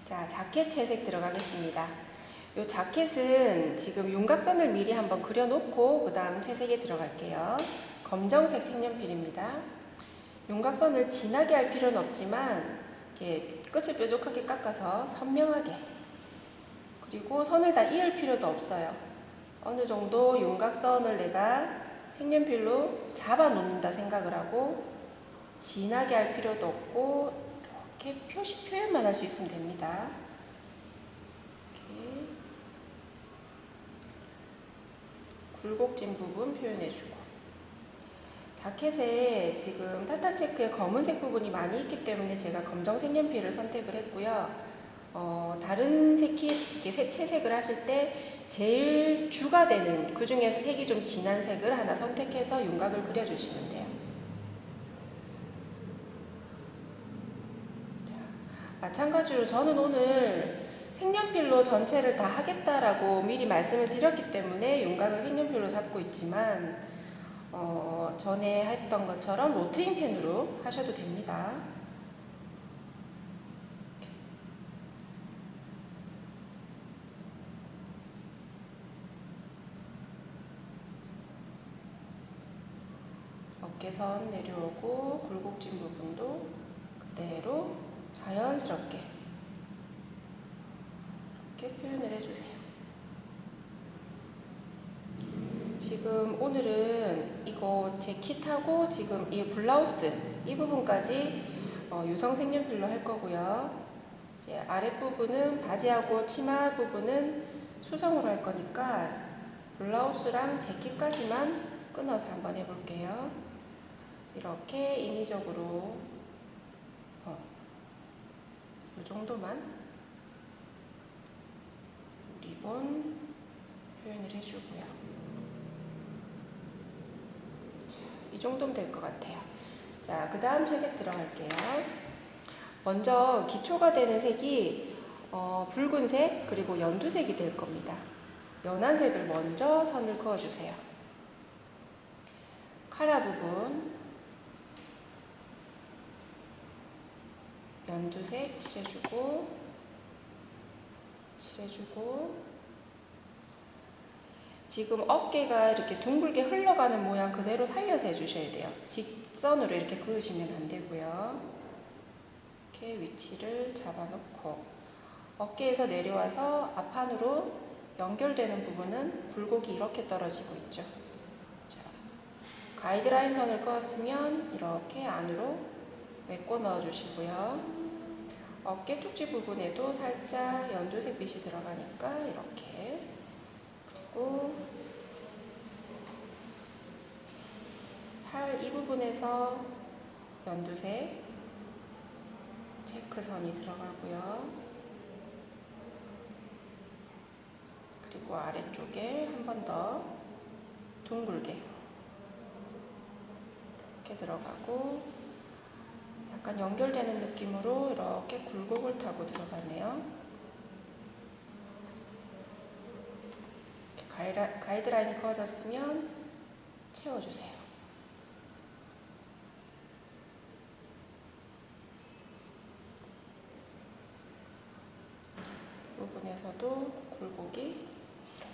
자, 자켓 채색 들어가겠습니다. 이 자켓은 지금 윤곽선을 미리 한번 그려놓고 그 다음 채색에 들어갈게요. 검정색 색연필입니다. 윤곽선을 진하게 할 필요는 없지만 이렇게 끝을 뾰족하게 깎아서 선명하게, 그리고 선을 다 이을 필요도 없어요. 어느 정도 윤곽선을 내가 색연필로 잡아 놓는다 생각을 하고 진하게 할 필요도 없고 이렇게 표현만 할 수 있으면 됩니다. 이렇게 굴곡진 부분 표현해주고, 자켓에 지금 타타체크의 검은색 부분이 많이 있기 때문에 제가 검정 색연필을 선택을 했고요. 다른 재킷 채색을 하실 때 제일 주가 되는, 그 중에서 색이 좀 진한 색을 하나 선택해서 윤곽을 그려주시면 돼요. 자, 마찬가지로 저는 오늘 색연필로 전체를 다 하겠다라고 미리 말씀을 드렸기 때문에 윤곽을 색연필로 잡고 있지만 전에 했던 것처럼 로트링 펜으로 하셔도 됩니다. 어깨선 내려오고 굴곡진 부분도 그대로 자연스럽게 이렇게 표현을 해주세요. 지금 오늘은 이거 재킷하고 지금 이 블라우스 이 부분까지 유성 색연필로 할 거고요. 이제 아랫부분은 바지하고 치마 부분은 수성으로 할 거니까 블라우스랑 재킷까지만 끊어서 한번 해볼게요. 이렇게 인위적으로 이 정도만 리본 표현을 해주고요. 자, 이 정도면 될 것 같아요. 자, 그 다음 채색 들어갈게요. 먼저 기초가 되는 색이 붉은색 그리고 연두색이 될 겁니다. 연한 색을 먼저 선을 그어주세요. 카라 부분 연두색 칠해주고 지금 어깨가 이렇게 둥글게 흘러가는 모양 그대로 살려서 해주셔야 돼요. 직선으로 이렇게 그으시면 안 되고요. 이렇게 위치를 잡아놓고 어깨에서 내려와서 앞판으로 연결되는 부분은 굴곡이 이렇게 떨어지고 있죠. 자, 가이드라인 선을 그었으면 이렇게 안으로 메꿔 넣어주시고요. 어깨 쪽지 부분에도 살짝 연두색 빛이 들어가니까 이렇게, 그리고 팔 이 부분에서 연두색 체크선이 들어가고요. 그리고 아래쪽에 한 번 더 둥글게 이렇게 들어가고 약간 연결되는 느낌으로 이렇게 굴곡을 타고 들어가네요. 가이드라인이 그어졌으면 채워주세요. 이 부분에서도 굴곡이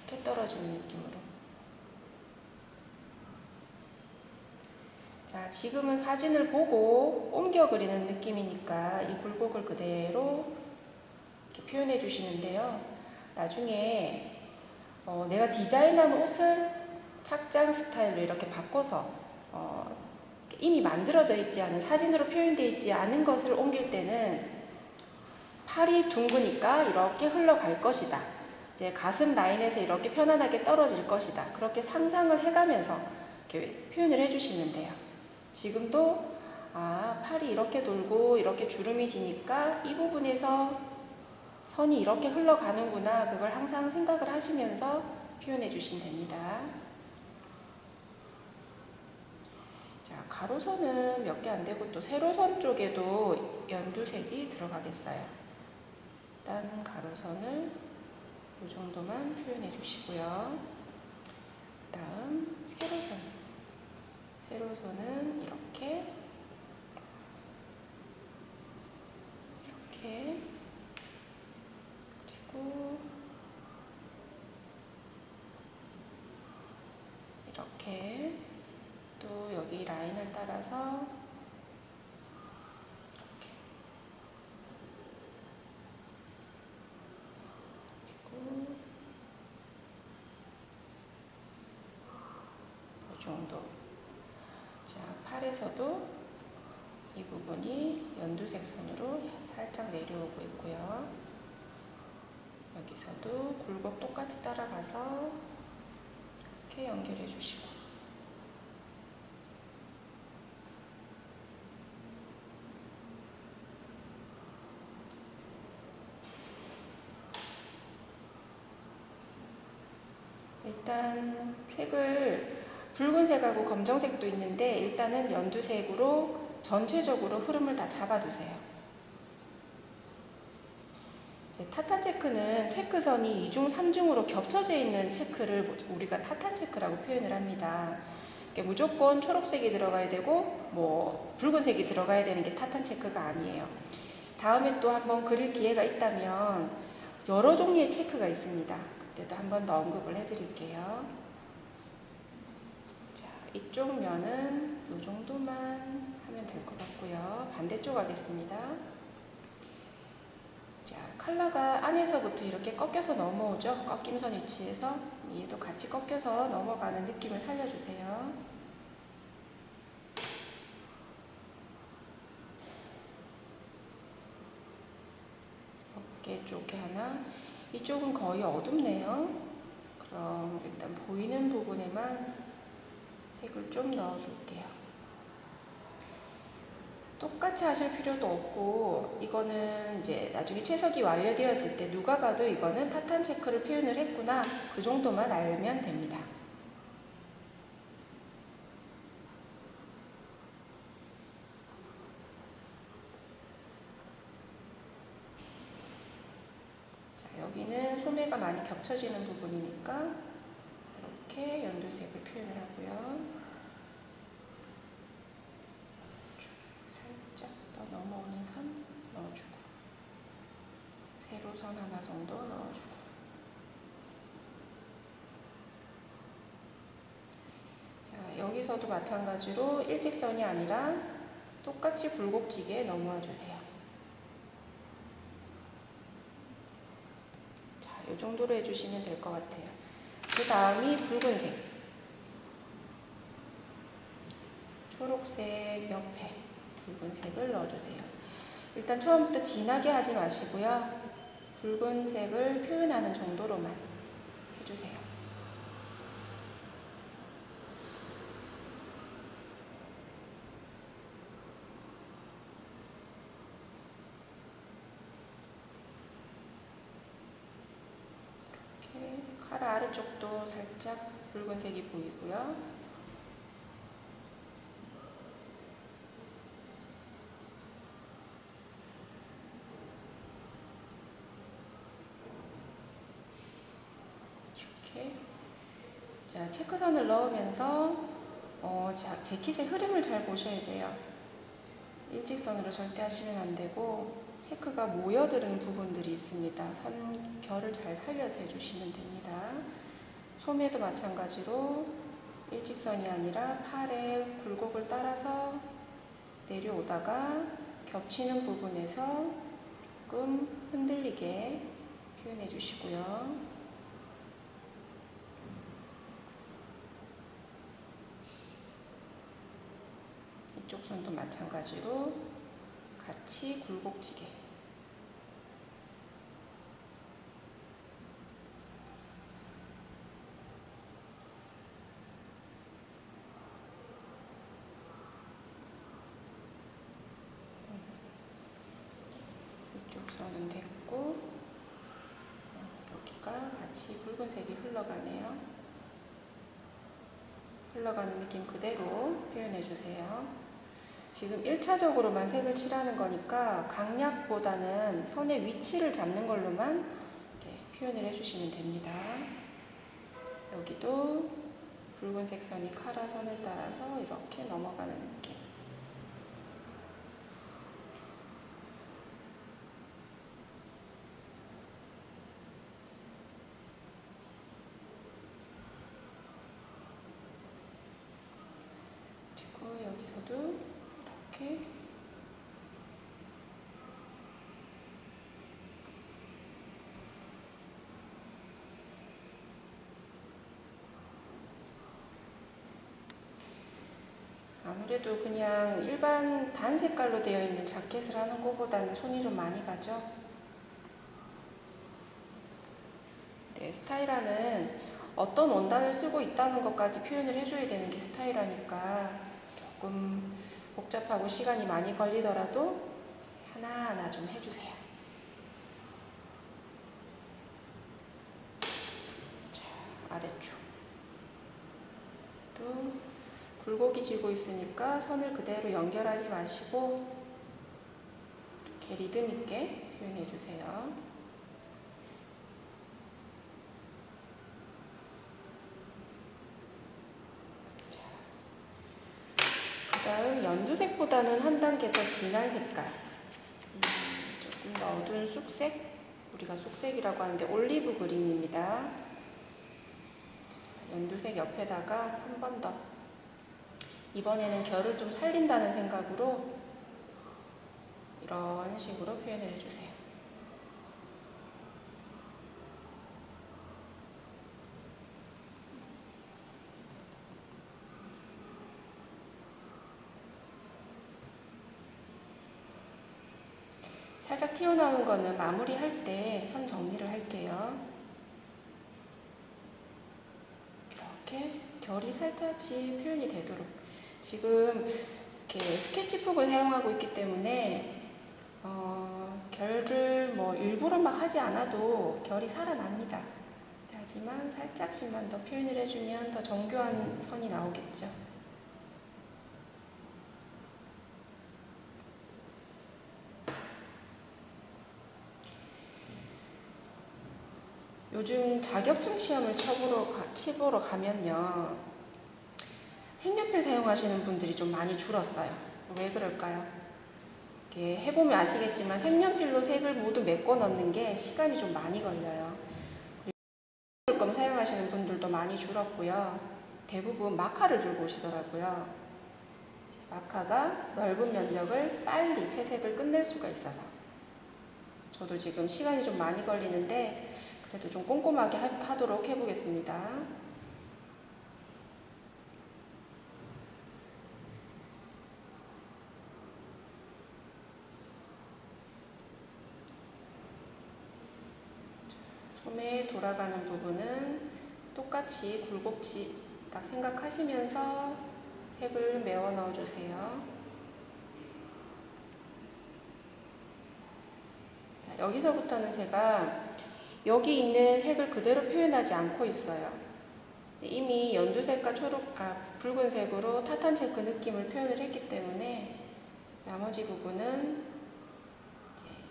이렇게 떨어지는 느낌으로. 자, 지금은 사진을 보고 옮겨 그리는 느낌이니까 이 굴곡을 그대로 이렇게 표현해 주시는데요. 나중에 내가 디자인한 옷을 착장 스타일로 이렇게 바꿔서 이미 만들어져 있지 않은, 사진으로 표현되어 있지 않은 것을 옮길 때는 팔이 둥그니까 이렇게 흘러갈 것이다. 이제 가슴 라인에서 이렇게 편안하게 떨어질 것이다. 그렇게 상상을 해가면서 이렇게 표현을 해주시면 돼요. 지금도 팔이 이렇게 돌고 이렇게 주름이 지니까 이 부분에서 선이 이렇게 흘러가는구나. 그걸 항상 생각을 하시면서 표현해 주시면 됩니다. 자, 가로선은 몇 개 안 되고 또 세로선 쪽에도 연두색이 들어가겠어요. 일단 가로선을 이 정도만 표현해 주시고요. 다음 세로선은 이렇게 이렇게 또 여기 라인을 따라서 그리고 이 정도. 자, 팔에서도 이 부분이 연두색 선으로 살짝 내려오고 있고요. 여기서도 굴곡 똑같이 따라가서 이렇게 연결해 주시고, 일단 색을 붉은색하고 검정색도 있는데 일단은 연두색으로 전체적으로 흐름을 다 잡아두세요. 타탄 체크는 체크선이 2중, 3중으로 겹쳐져 있는 체크를 우리가 타탄 체크라고 표현을 합니다. 무조건 초록색이 들어가야 되고 뭐 붉은색이 들어가야 되는 게 타탄 체크가 아니에요. 다음에 또 한번 그릴 기회가 있다면 여러 종류의 체크가 있습니다. 그때도 한번 더 언급을 해드릴게요. 자, 이쪽 면은 이 정도만 하면 될 것 같고요. 반대쪽 하겠습니다. 자, 컬러가 안에서부터 이렇게 꺾여서 넘어오죠. 꺾임선 위치에서 얘도 같이 꺾여서 넘어가는 느낌을 살려주세요. 어깨 쪽에 하나, 이쪽은 거의 어둡네요. 그럼 일단 보이는 부분에만 색을 좀 넣어줄게요. 똑같이 하실 필요도 없고, 이거는 이제 나중에 채석이 완료되었을 때 누가 봐도 이거는 타탄 체크를 표현을 했구나, 그 정도만 알면 됩니다. 자, 여기는 소매가 많이 겹쳐지는 부분이니까 이렇게 연두색을 표현을 하고요. 살짝 더 넘어오는 선 넣어주고, 세로선 하나 정도 넣어주고, 자, 여기서도 마찬가지로 일직선이 아니라 똑같이 굴곡지게 넘어와 주세요. 자, 이 정도로 해주시면 될 것 같아요. 그 다음이 붉은색, 초록색 옆에 붉은색을 넣어주세요. 일단 처음부터 진하게 하지 마시고요. 붉은색을 표현하는 정도로만 해주세요. 이렇게 칼 아래쪽도 살짝 붉은색이 보이고요. 자, 체크선을 넣으면서 재킷의 흐름을 잘 보셔야 돼요. 일직선으로 절대 하시면 안 되고 체크가 모여드는 부분들이 있습니다. 선결을 잘 살려서 해주시면 됩니다. 소매도 마찬가지로 일직선이 아니라 팔의 굴곡을 따라서 내려오다가 겹치는 부분에서 조금 흔들리게 표현해 주시고요. 이쪽 선도 마찬가지로 같이 굴곡지게. 이쪽 선은 됐고, 여기가 같이 붉은색이 흘러가네요. 흘러가는 느낌 그대로 표현해 주세요. 지금 1차적으로만 색을 칠하는 거니까 강약보다는 선의 위치를 잡는 걸로만 이렇게 표현을 해주시면 됩니다. 여기도 붉은색 선이 카라 선을 따라서 이렇게 넘어가는 느낌. 여기서도 이렇게 아무래도 그냥 일반 단 색깔로 되어 있는 자켓을 하는 것보다는 손이 좀 많이 가죠. 네, 스타일화는 어떤 원단을 쓰고 있다는 것까지 표현을 해줘야 되는 게 스타일화니까 조금 복잡하고 시간이 많이 걸리더라도 하나하나 좀 해주세요. 자, 아래쪽. 또 굴곡이 지고 있으니까 선을 그대로 연결하지 마시고 이렇게 리듬 있게 표현해 주세요. 그 다음 연두색보다는 한 단계 더 진한 색깔, 조금 더 어두운 쑥색, 우리가 쑥색이라고 하는데 올리브 그린입니다. 연두색 옆에다가 한 번 더, 이번에는 결을 좀 살린다는 생각으로 이런 식으로 표현을 해주세요. 살짝 튀어나온 거는 마무리할 때 선 정리를 할게요. 이렇게 결이 살짝씩 표현이 되도록. 지금 이렇게 스케치북을 사용하고 있기 때문에 결을 뭐 일부러 막 하지 않아도 결이 살아납니다. 하지만 살짝씩만 더 표현을 해주면 더 정교한 선이 나오겠죠. 요즘 자격증 시험을 치보러 가면요, 색연필 사용하시는 분들이 좀 많이 줄었어요. 왜 그럴까요? 이렇게 해보면 아시겠지만 색연필로 색을 모두 메꿔 넣는 게 시간이 좀 많이 걸려요. 그리고 사용하시는 분들도 많이 줄었고요. 대부분 마카를 들고 오시더라고요. 마카가 넓은 면적을 빨리 채색을 끝낼 수가 있어서 저도 지금 시간이 좀 많이 걸리는데 그래도 좀 꼼꼼하게 하도록 해보겠습니다. 소매 돌아가는 부분은 똑같이 굴곡지 딱 생각하시면서 색을 메워 넣어주세요. 자, 여기서부터는 제가 여기 있는 색을 그대로 표현하지 않고 있어요. 이미 연두색과 붉은색으로 타탄 체크 느낌을 표현을 했기 때문에 나머지 부분은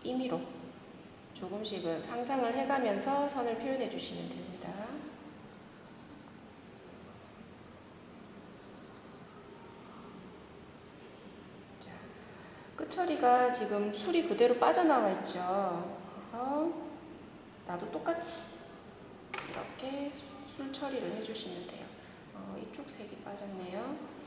임의로 조금씩은 상상을 해가면서 선을 표현해 주시면 됩니다. 자, 끝처리가 지금 술이 그대로 빠져나와 있죠. 그래서 나도 똑같이 이렇게 술 처리를 해주시면 돼요. 이쪽 색이 빠졌네요.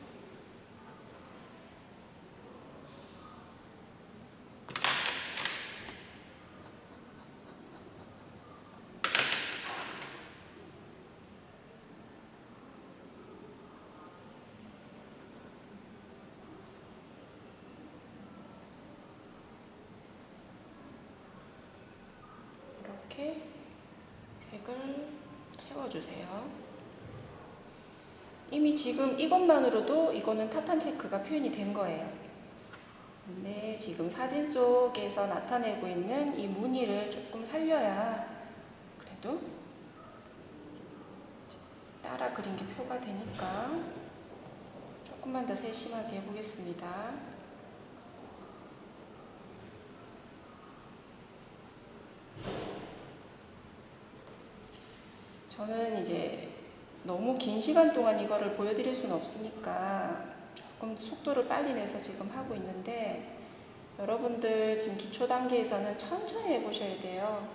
이렇게 색을 채워주세요. 이미 지금 이것만으로도 이거는 타탄 체크가 표현이 된 거예요. 근데 지금 사진 속에서 나타내고 있는 이 무늬를 조금 살려야 그래도 따라 그린 게 표가 되니까 조금만 더 세심하게 해보겠습니다. 저는 이제 너무 긴 시간 동안 이거를 보여드릴 수는 없으니까 조금 속도를 빨리 내서 지금 하고 있는데 여러분들 지금 기초 단계에서는 천천히 해보셔야 돼요.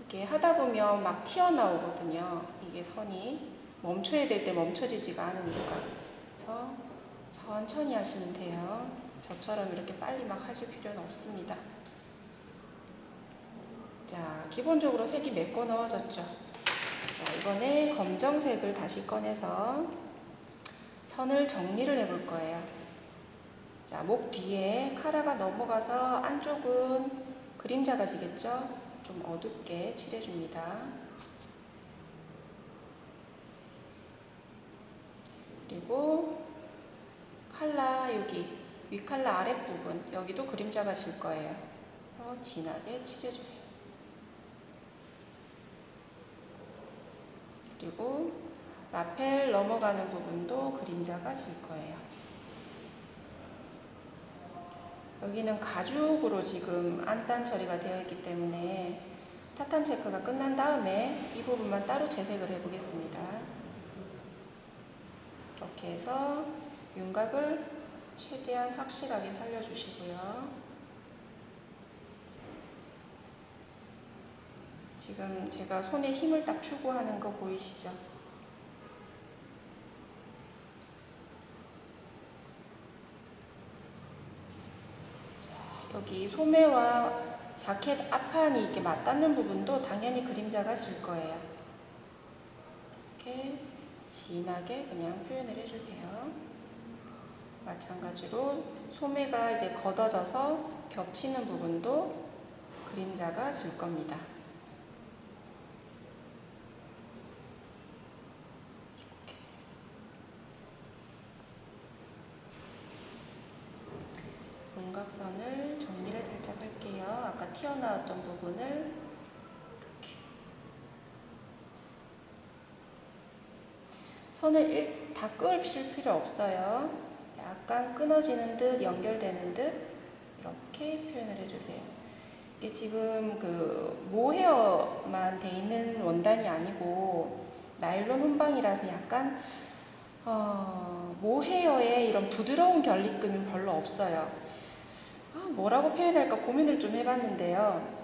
이게 하다 보면 막 튀어나오거든요. 이게 선이 멈춰야 될 때 멈춰지지가 않으니까. 그래서 천천히 하시면 돼요. 저처럼 이렇게 빨리 막 하실 필요는 없습니다. 자, 기본적으로 색이 메꿔 넣어졌죠. 자, 이번에 검정색을 다시 꺼내서 선을 정리를 해볼 거예요. 자, 목 뒤에 카라가 넘어가서 안쪽은 그림자가 지겠죠? 좀 어둡게 칠해줍니다. 그리고 칼라 여기 위칼라 아랫부분 여기도 그림자가 질 거예요. 진하게 칠해주세요. 그리고 라펠 넘어가는 부분도 그림자가 질 거예요. 여기는 가죽으로 지금 안단 처리가 되어 있기 때문에 타탄 체크가 끝난 다음에 이 부분만 따로 재색을 해보겠습니다. 이렇게 해서 윤곽을 최대한 확실하게 살려주시고요. 지금 제가 손에 힘을 딱 주고 하는 거 보이시죠? 여기 소매와 자켓 앞판이 이렇게 맞닿는 부분도 당연히 그림자가 질 거예요. 이렇게 진하게 그냥 표현을 해주세요. 마찬가지로 소매가 이제 걷어져서 겹치는 부분도 그림자가 질 겁니다. 윤곽선을 정리를 살짝 할게요. 아까 튀어나왔던 부분을 이렇게 선을 다 끄실 필요 없어요. 약간 끊어지는 듯 연결되는 듯 이렇게 표현을 해주세요. 이게 지금 그 모헤어만 돼 있는 원단이 아니고 나일론 혼방이라서 약간 모헤어에 이런 부드러운 결립감이 별로 없어요. 뭐라고 표현할까 고민을 좀 해봤는데요.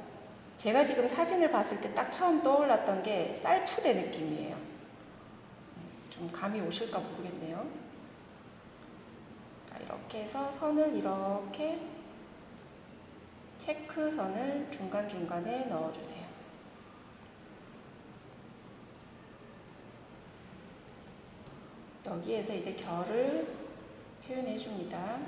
제가 지금 사진을 봤을 때 딱 처음 떠올랐던 게 쌀푸대 느낌이에요. 좀 감이 오실까 모르겠네요. 자, 이렇게 해서 선을 이렇게 체크선을 중간중간에 넣어주세요. 여기에서 이제 결을 표현해 줍니다.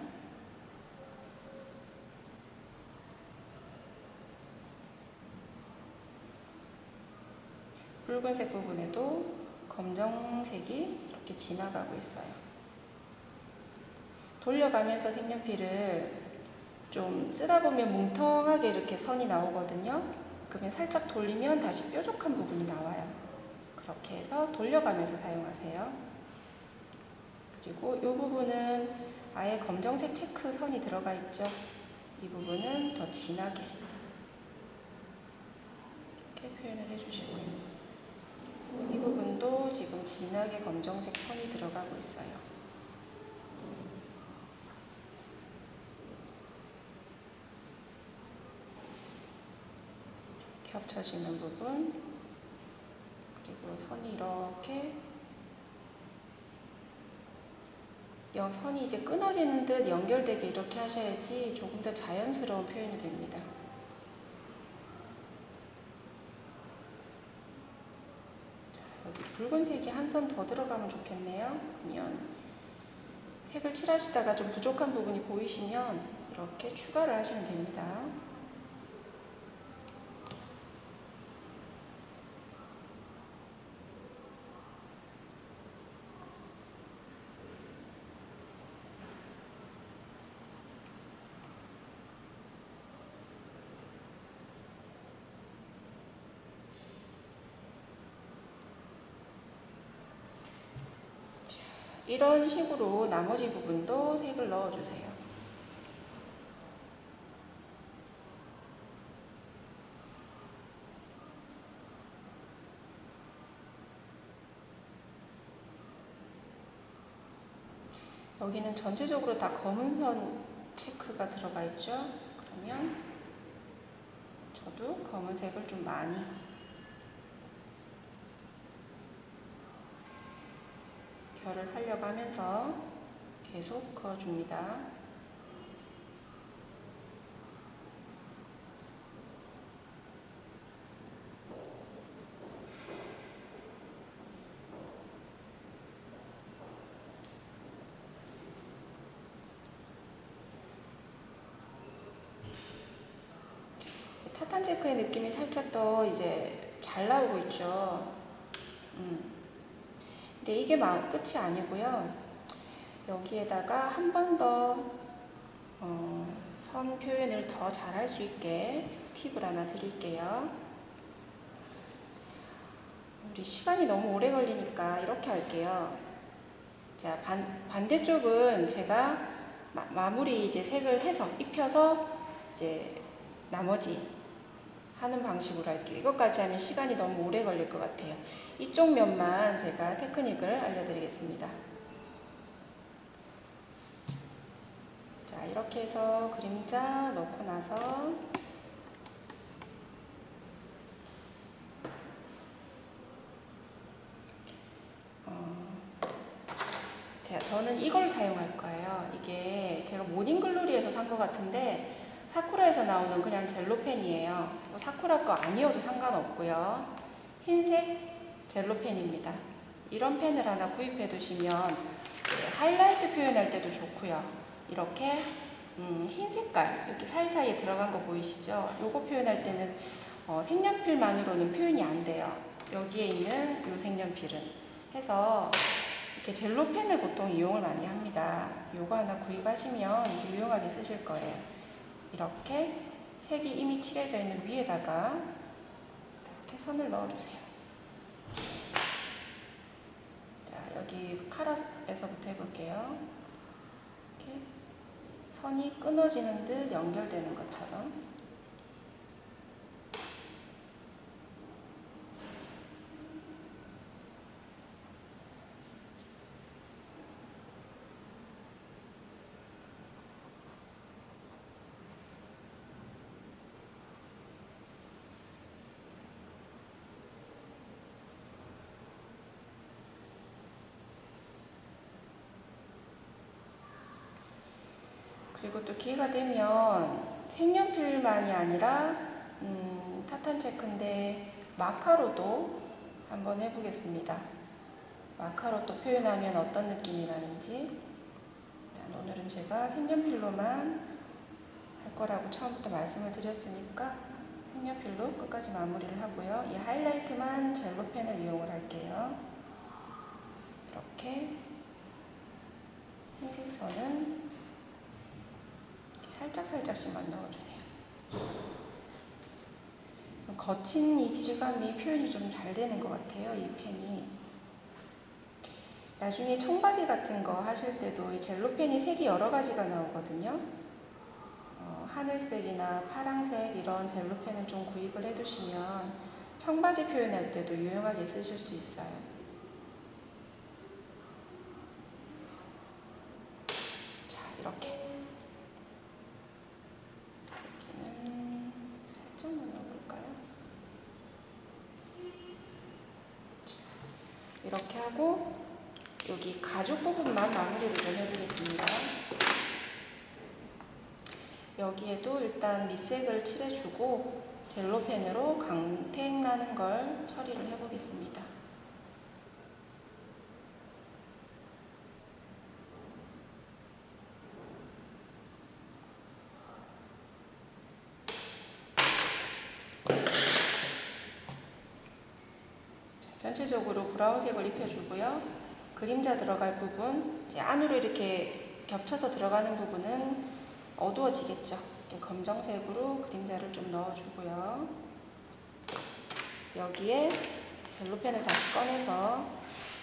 붉은색 부분에도 검정색이 이렇게 지나가고 있어요. 돌려가면서 색연필을 좀 쓰다 보면 뭉텅하게 이렇게 선이 나오거든요. 그러면 살짝 돌리면 다시 뾰족한 부분이 나와요. 그렇게 해서 돌려가면서 사용하세요. 그리고 이 부분은 아예 검정색 체크 선이 들어가 있죠. 이 부분은 더 진하게 이렇게 표현을 해주시고요. 이 부분도 지금 진하게 검정색 선이 들어가고 있어요. 겹쳐지는 부분, 그리고 선이 이렇게 선이 이제 끊어지는 듯 연결되게 이렇게 하셔야지 조금 더 자연스러운 표현이 됩니다. 여기 붉은색이 한 선 더 들어가면 좋겠네요. 그러면 색을 칠하시다가 좀 부족한 부분이 보이시면 이렇게 추가를 하시면 됩니다. 이런 식으로 나머지 부분도 색을 넣어주세요. 여기는 전체적으로 다 검은 선 체크가 들어가 있죠. 그러면 저도 검은색을 좀 많이 결을 살려가면서 계속 그어줍니다. 타탄 체크의 느낌이 살짝 더 이제 잘 나오고 있죠. 근데 이게 끝이 아니고요. 여기에다가 한 번 더 선 표현을 더 잘할 수 있게 팁을 하나 드릴게요. 우리 시간이 너무 오래 걸리니까 이렇게 할게요. 자, 반대쪽은 제가 마무리 이제 색을 해서 입혀서 이제 나머지 하는 방식으로 할게요. 이것까지 하면 시간이 너무 오래 걸릴 것 같아요. 이쪽 면만 제가 테크닉을 알려드리겠습니다. 자, 이렇게 해서 그림자 넣고 나서 저는 이걸 사용할 거예요. 이게 제가 모닝글로리에서 산 것 같은데 사쿠라에서 나오는 그냥 젤로펜이에요. 뭐 사쿠라 거 아니어도 상관없고요. 흰색 젤로펜입니다. 이런 펜을 하나 구입해 두시면 하이라이트 표현할 때도 좋고요. 이렇게 흰 색깔 이렇게 사이사이에 들어간 거 보이시죠? 요거 표현할 때는 색연필만으로는 표현이 안 돼요. 여기에 있는 요 색연필은 해서 이렇게 젤로펜을 보통 이용을 많이 합니다. 요거 하나 구입하시면 유용하게 쓰실 거예요. 이렇게 색이 이미 칠해져 있는 위에다가 이렇게 선을 넣어주세요. 자, 여기 카라에서부터 해볼게요. 이렇게 선이 끊어지는 듯 연결되는 것처럼. 그리고 또 기회가 되면 색연필만이 아니라 타탄 체크인데 마카로도 한번 해보겠습니다. 마카로 또 표현하면 어떤 느낌이 나는지. 자, 오늘은 제가 색연필로만 할 거라고 처음부터 말씀을 드렸으니까 색연필로 끝까지 마무리를 하고요. 이 하이라이트만 젤로펜을 이용을 할게요. 이렇게 흰색 선은 살짝씩만 넣어주세요. 거친 이 질감이 표현이 좀 잘 되는 것 같아요. 이 펜이. 나중에 청바지 같은 거 하실 때도 이 젤로펜이 색이 여러 가지가 나오거든요. 하늘색이나 파랑색 이런 젤로펜을 좀 구입을 해두시면 청바지 표현할 때도 유용하게 쓰실 수 있어요. 자, 이렇게. 여기는 살짝만 넣어볼까요? 자, 이렇게 하고 여기 가죽 부분만 마무리를 좀 해보겠습니다. 여기에도 일단 밑색을 칠해주고 젤로펜으로 광택 나는 걸 처리를 해보겠습니다. 자, 전체적으로 브라운색을 입혀주고요. 그림자 들어갈 부분, 이제 안으로 이렇게 겹쳐서 들어가는 부분은 어두워지겠죠. 이렇게 검정색으로 그림자를 좀 넣어주고요. 여기에 젤로펜을 다시 꺼내서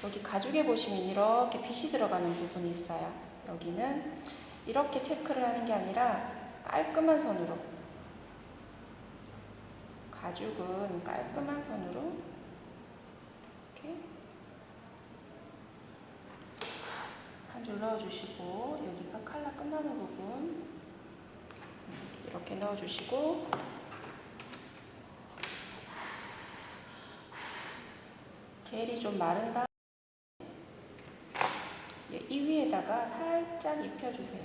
여기 가죽에 보시면 이렇게 빛이 들어가는 부분이 있어요. 여기는 이렇게 체크를 하는 게 아니라 깔끔한 선으로, 가죽은 깔끔한 선으로 이렇게 한 줄 넣어주시고 여기가 칼라 끝나는 부분 이렇게 넣어주시고 젤이 좀 마른 다음에 이 위에다 안에다가 살짝 입혀주세요.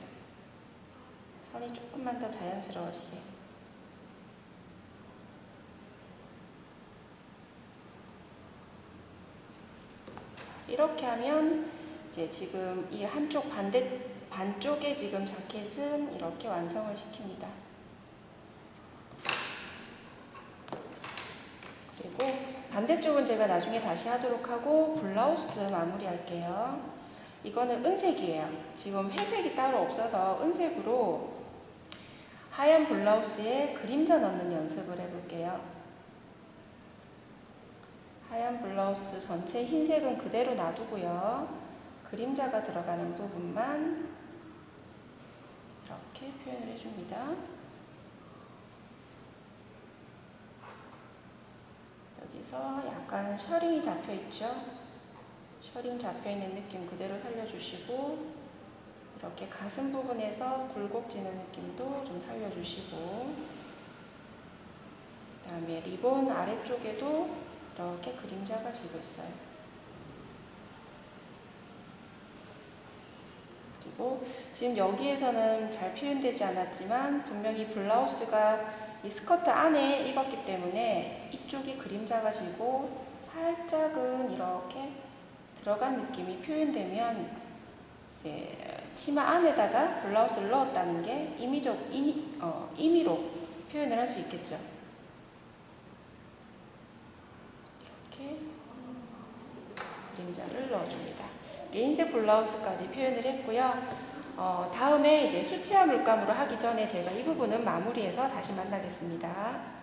선이 조금만 더 자연스러워지게. 이렇게 하면 이제 지금 이 한쪽 반쪽에 지금 자켓은 이렇게 완성을 시킵니다. 그리고 반대쪽은 제가 나중에 다시 하도록 하고 블라우스 마무리 할게요. 이거는 은색이에요. 지금 회색이 따로 없어서 은색으로 하얀 블라우스에 그림자 넣는 연습을 해볼게요. 하얀 블라우스 전체 흰색은 그대로 놔두고요. 그림자가 들어가는 부분만 이렇게 표현을 해줍니다. 여기서 약간 셔링이 잡혀있죠? 셔링 잡혀있는 느낌 그대로 살려주시고, 이렇게 가슴 부분에서 굴곡지는 느낌도 좀 살려주시고, 그 다음에 리본 아래쪽에도 이렇게 그림자가 지고 있어요. 그리고 지금 여기에서는 잘 표현되지 않았지만 분명히 블라우스가 이 스커트 안에 입었기 때문에 이쪽이 그림자가 지고 살짝은 이렇게 들어간 느낌이 표현되면 치마 안에다가 블라우스를 넣었다는 게 임의로 표현을 할 수 있겠죠. 이렇게 그림자를 넣어줍니다. 흰색 블라우스까지 표현을 했고요. 다음에 이제 수치화 물감으로 하기 전에 제가 이 부분은 마무리해서 다시 만나겠습니다.